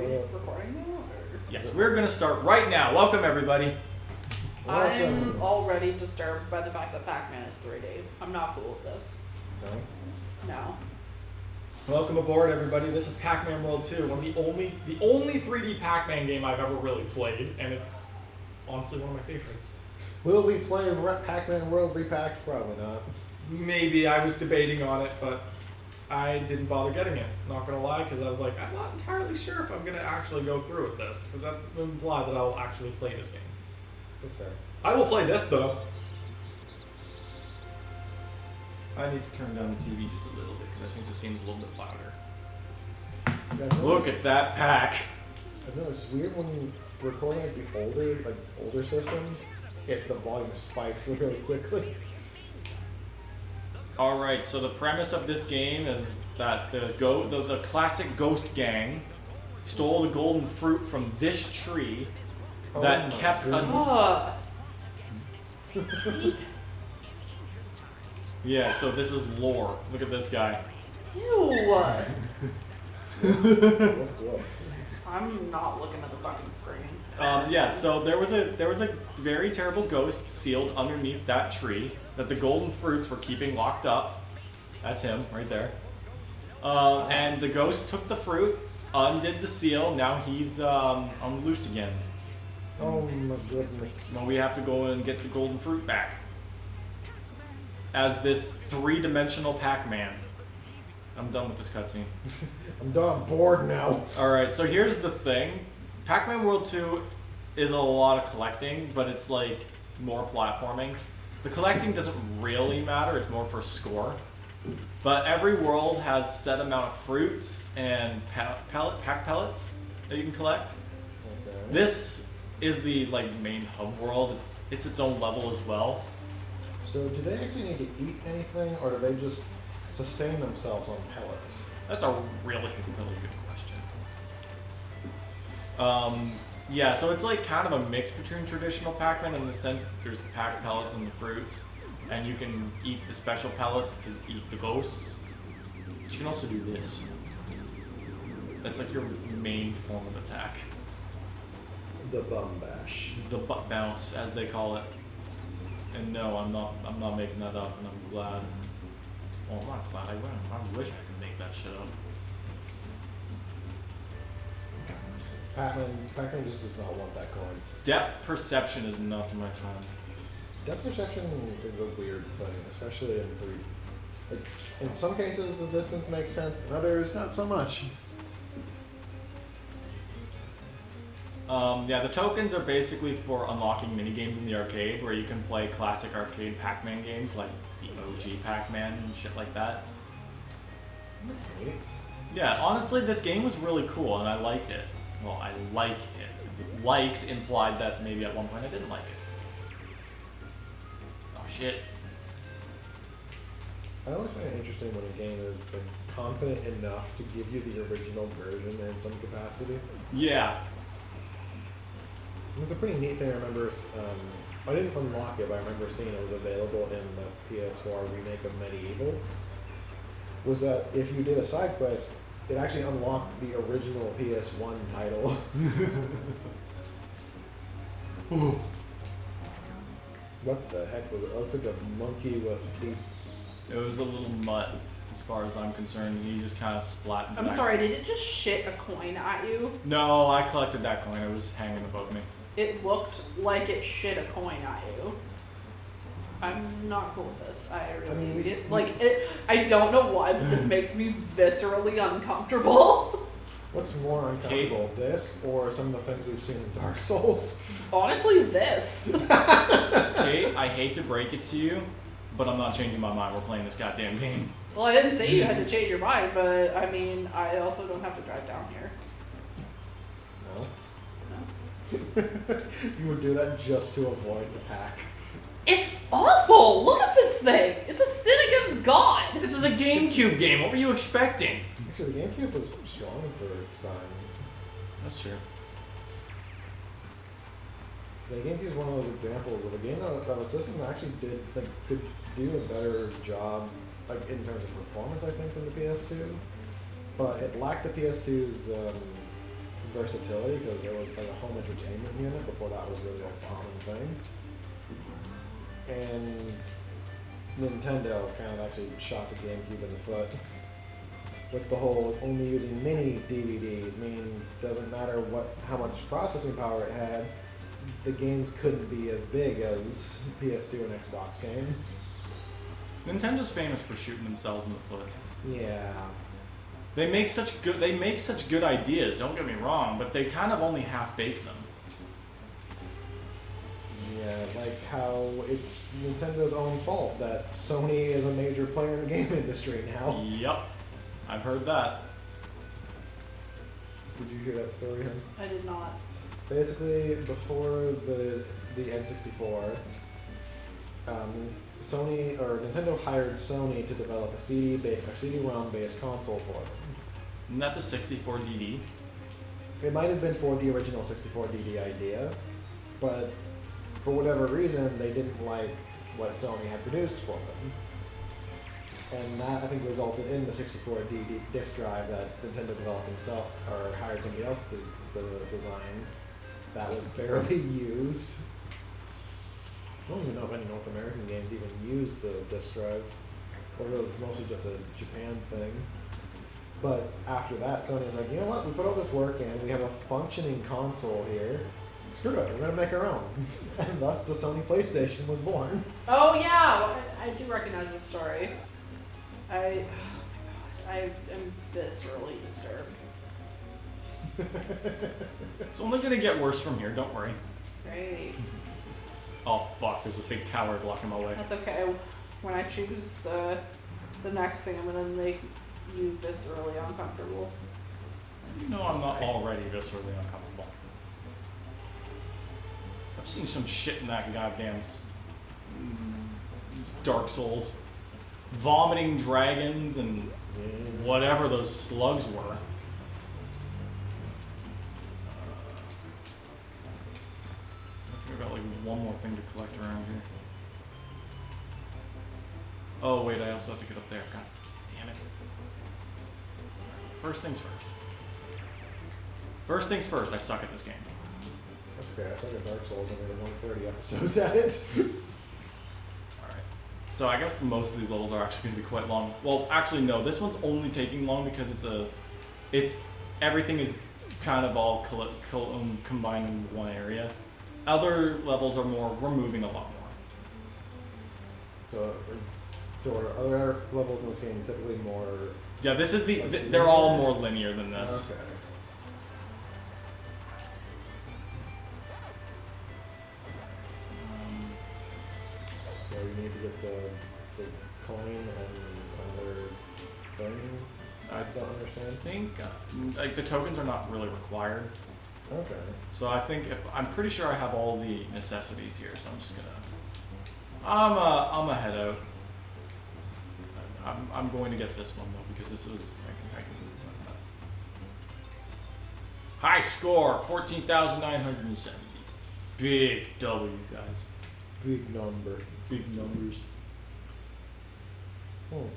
recording now? Or? Yes, we're going to start right now. Welcome, everybody. I'm already disturbed by the fact that Pac-Man is 3D. I'm not cool with this. No. Welcome aboard, everybody. This is Pac-Man World 2, one of the only 3D Pac-Man game I've ever really played, and it's honestly one of my favorites. Will we play Pac-Man World Repacked? Probably not. Maybe. I was debating on it, but I didn't bother getting it. Not gonna lie, because I was like, I'm not entirely sure if I'm gonna actually go through with this, because that would imply that I'll actually play this game. That's fair. I will play this though. I need to turn down the TV just a little bit because I think this game's a little bit louder. Look at that pack. I know it's weird when recording at the older systems, the volume spikes really quickly. All right, so the premise of this game is that the classic ghost gang stole the golden fruit from this tree that kept Yeah, so this is lore. Look at this guy. Ew. I'm not looking at the fucking screen. Yeah, so there was a very terrible ghost sealed underneath that tree that the golden fruits were keeping locked up. That's him right there. And the ghost took the fruit, undid the seal. Now he's on the loose again. Oh my goodness. Well, we have to go and get the golden fruit back. As this three-dimensional Pac-Man. I'm done with this cutscene. I'm bored now. Alright, so here's the thing. Pac-Man World 2 is a lot of collecting, but it's like more platforming. The collecting doesn't really matter, it's more for score. But every world has a set amount of fruits and pack pellets that you can collect. Okay. This is the main hub world. It's its own level as well. So do they actually need to eat anything, or do they just sustain themselves on pellets? That's a really good question. Yeah, so it's like kind of a mix between traditional Pac-Man in the sense that there's the pack pellets and the fruits, and you can eat the special pellets to eat the ghosts. But you can also do this. That's like your main form of attack. The bum bash. The butt bounce, as they call it. And no, I'm not making that up, and I'm glad. Well, I'm not glad. I wish I could make that shit up. Pac-Man just does not want that coin. Depth perception is not my friend. Depth perception is a weird thing, especially in 3D. In some cases, the distance makes sense. In others, not so much. Yeah, the tokens are basically for unlocking minigames in the arcade, where you can play classic arcade Pac-Man games like the OG Pac-Man and shit like that. Okay. Yeah, honestly, this game was really cool, and I liked it. Well, I like it. Liked implied that maybe at one point I didn't like it. Oh shit. I always find it interesting when a game is confident enough to give you the original version in some capacity. Yeah. It's a pretty neat thing. I remember, I didn't unlock it, but I remember seeing it was available in the PS4 remake of Medieval. Was that if you did a side quest, it actually unlocked the original PS1 title. What the heck was it? It looked like a monkey with teeth. It was a little mutt, as far as I'm concerned. He just kind of splatted. I'm sorry, did it just shit a coin at you? No, I collected that coin. It was hanging above me. It looked like it shit a coin at you. I'm not cool with this. I don't know why, but this makes me viscerally uncomfortable. What's more uncomfortable, this or some of the things we've seen in Dark Souls? Honestly, this. Cate, I hate to break it to you, but I'm not changing my mind. We're playing this goddamn game. Well, I didn't say you had to change your mind, but I mean, I also don't have to drive down here. No. You would do that just to avoid the pack. It's awful! Look at this thing! It's a sin against God! This is a GameCube game. What were you expecting? Actually, the GameCube was strong for its time. That's true. The GameCube is one of those examples of a game that a system that actually could do a better job, in terms of performance, I think, than the PS2. But it lacked the PS2's versatility because it was like a home entertainment unit before that was really a common thing. And Nintendo kind of actually shot the GameCube in the foot with the whole only using mini DVDs, meaning doesn't matter how much processing power it had, the games couldn't be as big as PS2 and Xbox games. Nintendo's famous for shooting themselves in the foot. Yeah. They make such good ideas, don't get me wrong, but they kind of only half-bake them. Yeah, like how it's Nintendo's own fault that Sony is a major player in the game industry now. Yep. I've heard that. Did you hear that story, hon? I did not. Basically, before the N64, Nintendo hired Sony to develop a CD-ROM based console for them. Isn't that the 64 DD? It might have been for the original 64 DD idea, but for whatever reason, they didn't like what Sony had produced for them. And that, I think, resulted in the 64 DD disc drive that Nintendo developed himself, or hired somebody else to design, that was barely used. I don't even know if any North American games even used the disc drive, or it was mostly just a Japan thing. But after that, Sony was like, you know what, we put all this work in, we have a functioning console here, screw it, we're gonna make our own. And thus the Sony PlayStation was born. Oh yeah, I do recognize this story. Oh my god, I am viscerally disturbed. It's only gonna get worse from here, don't worry. Great. Oh fuck, there's a big tower blocking my way. That's okay. When I choose the next thing, I'm gonna make you viscerally uncomfortable. You know I'm not already viscerally uncomfortable. I've seen some shit in that goddamn Dark Souls. Vomiting dragons and whatever those slugs were. I think I've got like one more thing to collect around here. Oh wait, I also have to get up there. God damn it. First things first. First things first, I suck at this game. That's okay, I suck at Dark Souls and we have 130 episodes at it. Alright. So I guess most of these levels are actually going to be quite long. Well, actually no, this one's only taking long because everything is kind of all combined in one area. Other levels are we're moving a lot more. So are other levels in this game typically more... Yeah, this is they're all more linear than this. Okay. So you need to get the coin and another thing? I don't understand. I think like the tokens are not really required. Okay. So I think I'm pretty sure I have all the necessities here, so I'm just gonna I'm a head out. I'm going to get this one though because this is I can high score 14,970. Big W, guys. Big number. Big numbers. Hmm.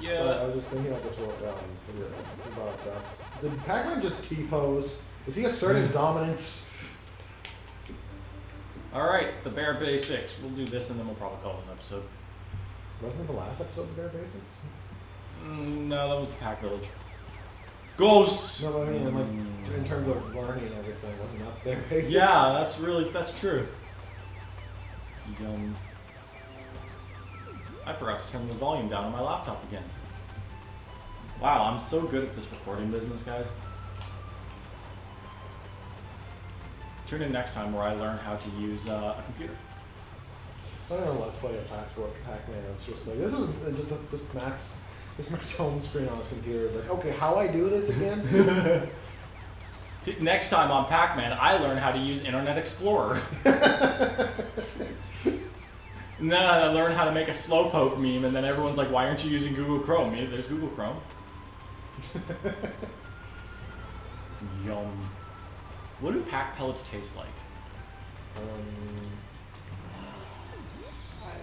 Yeah. So I was just thinking about this about Dorks. Did Pac-Man just T-pose? Is he asserting dominance? Alright, the bare basics. We'll do this and then we'll probably call it an episode. Wasn't it the last episode of the Bare Basics? No, that was the Pack Village. Ghosts! No, but I mean, like, in terms of learning and everything, wasn't that Bare Basics? Yeah, that's true. I forgot to turn the volume down on my laptop again. Wow, I'm so good at this recording business, guys. Tune in next time where I learn how to use a computer. So I don't know, let's play a Pac-Man. It's just like, this is just this Matt's home screen on his computer. It's like, okay, how I do this again? Next time on Pac-Man, I learn how to use Internet Explorer. And then I learn how to make a slowpoke meme, and then everyone's like, why aren't you using Google Chrome? Yeah, there's Google Chrome. Yum. What do pack pellets taste like? I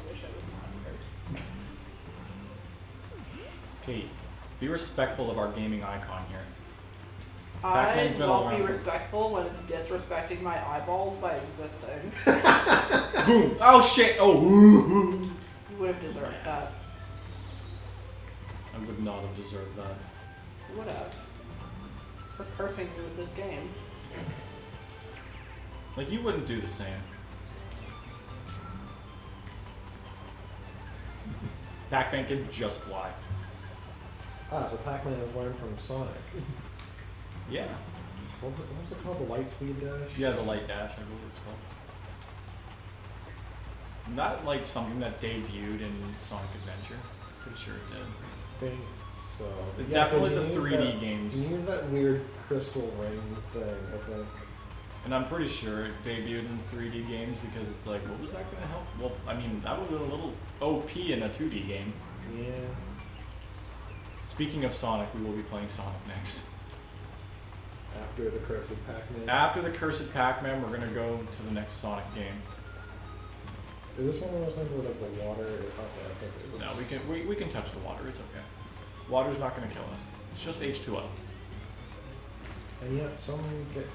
wish I was not hurt. Cate, be respectful of our gaming icon here. I Pac-Man's been won't be around for- respectful when it's disrespecting my eyeballs by existing. Boom! Oh shit! Oh! You would have deserved that. I would not have deserved that. You would have. For cursing me with this game. Like, you wouldn't do the same. Pac-Man can just fly. Ah, so Pac-Man has learned from Sonic. Yeah. What was it called? The light speed dash? Yeah, the light dash, I believe it's called. Not like something that debuted in Sonic Adventure. Pretty sure it did. I think so. But Yeah, 'cause definitely you the need 3D that- games. You need that weird crystal ring thing, I think. And I'm pretty sure it debuted in 3D games because it's like, what was that going to help? Well, I mean, that would have been a little OP in a 2D game. Yeah. Speaking of Sonic, we will be playing Sonic next. After the Cursed Pac-Man. After the Cursed Pac-Man, we're going to go to the next Sonic game. Is this one of those things where like the water? Okay, that's it. No, we can touch the water. It's okay. Water's not going to kill us. It's just H2O. And yet some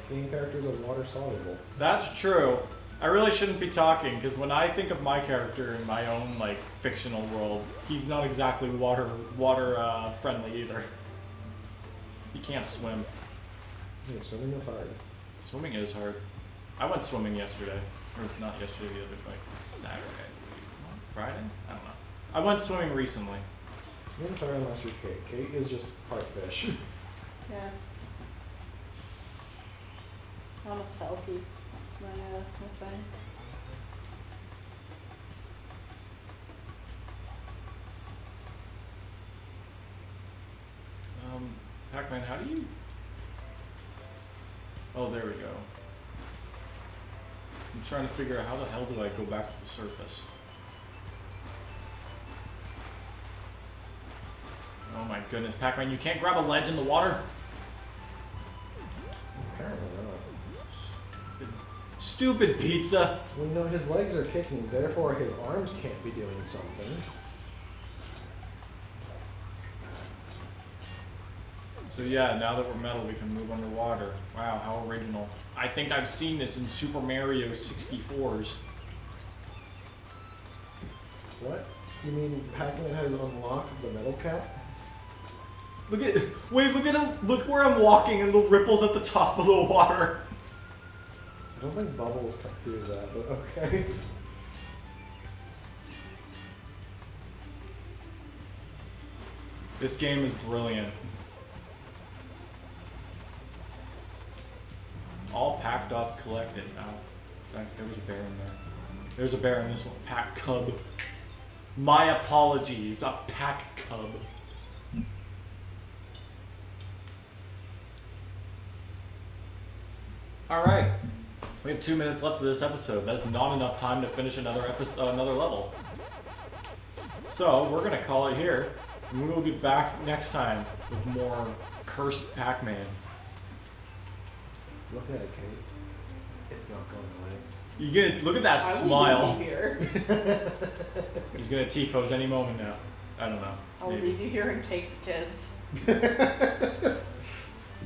game characters are water soluble. That's true. I really shouldn't be talking because when I think of my character in my own like fictional world, he's not exactly water friendly either. He can't swim. Yeah, swimming is hard. Swimming is hard. I went swimming yesterday, or not yesterday, the other like Saturday, Friday. I don't know. I went swimming recently. Swimming's hard unless you're Cate. Cate is just part fish. Yeah. I'm a selfie. That's my thing. Pac-Man, how do you? Oh, there we go. I'm trying to figure out how the hell do I go back to the surface. Oh my goodness, Pac-Man, you can't grab a ledge in the water? Apparently not. Stupid pizza! Well, you know, his legs are kicking, therefore his arms can't be doing something. So yeah, now that we're metal, we can move underwater. Wow, how original. I think I've seen this in Super Mario 64's. What? You mean Pac-Man has unlocked the metal cap? Look at, wait, look at him, look where I'm walking and the ripples at the top of the water. I don't think Bubbles can do that, but okay. This game is brilliant. All Pac-Dots collected. Oh, in fact, there was a bear in there. There's a bear in this one. Pac-Cub. My apologies, a Pac-Cub. Alright. We have 2 minutes left of this episode. That's not enough time to finish another another level. So, we're gonna call it here. And we will be back next time with more Cursed Pac-Man. Look at it, Cate. It's not going away. You get look at that I will smile. leave you here. He's gonna T-pose any moment now. I don't know. I'll Maybe. leave you here and take the kids.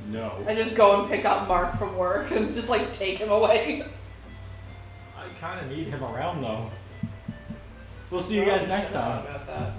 No. I just go and pick up Mark from work and just like take him away. I kind of need him around though. We'll see you guys next Shut up time. about that.